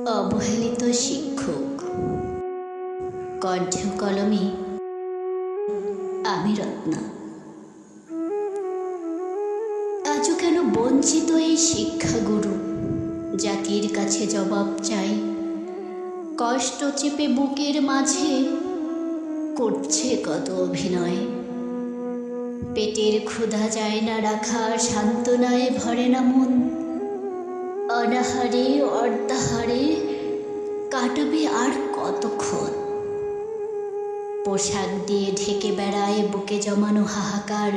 অবহেলিত শিক্ষক। কণ্ঠ কলমে আমি রত্না। আজও কেন বঞ্চিত এই শিক্ষাগুরু? জাতির কাছে জবাব চাই। কষ্ট চেপে বুকের মাঝে করছে কত অভিনয়। পেটের ক্ষুধা যায় না রাখা, সান্ত্বনায় ভরে না মন। অনাহারে অর্ধাহারে কাটাবে আর কতক্ষণ। পোশাক দিয়ে ঢেকে বেড়ায় বুকে জমানো হাহাকার।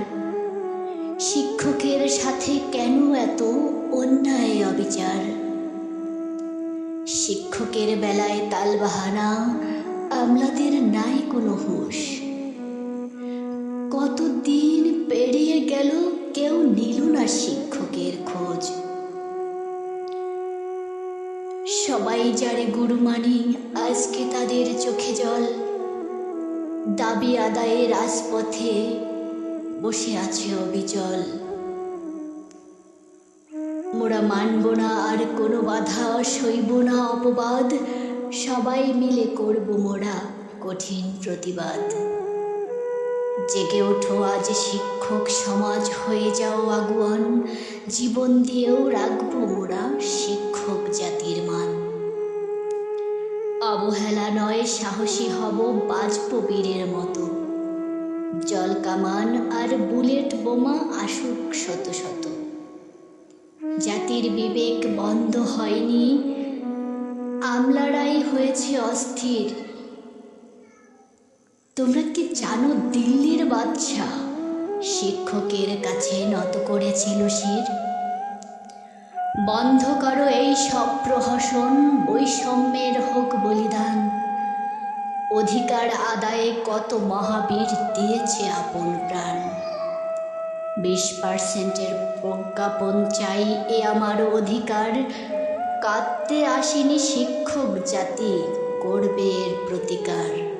শিক্ষকের সাথে কেন এত অন্যায় অবিচার? শিক্ষকের বেলায় তালবাহানা, আমলাদের নাই কোনো হুঁশ। কতদিন পেরিয়ে গেল, কেউ নিল না শিক্ষকের খোঁজ। সবাই যারে গুরু মানি, আজকে তাদের চোখে জল। দাবি আদায়ে রাজপথে বসে আছে অবিচল। মোরা মানব না আর কোনো বাধা, সইব না অপবাদ। সবাই মিলে করব মোরা কঠিন প্রতিবাদ। জেগে ওঠো আজ শিক্ষক সমাজ, হয়ে যাও আগুয়ান। জীবন দিয়েও রাখবো মোরা শিক্ষক জাতির মান। অবহেলা নয়, সাহসী হব, বাঁচব বীরের মতো। জল কামান আর বুলেট বোমা আসুক শত শত। জাতির বিবেক বন্ধ হয়নি, আমলারাই হয়েছে অস্থির। তোমরা কি জানো দিল্লির বাদশা শিক্ষকের কাছে নত করেছিল শির? বন্ধ করো এই সব প্রহসন, বৈষম্যের হোক বলিদান। অধিকার আদায়ে কত মহাবীর দিয়েছে আপন প্রাণ। 20% প্রজ্ঞাপন চাই, এ আমার অধিকার। কাঁদতে আসেনি শিক্ষক জাতি, করবে এর প্রতিকার।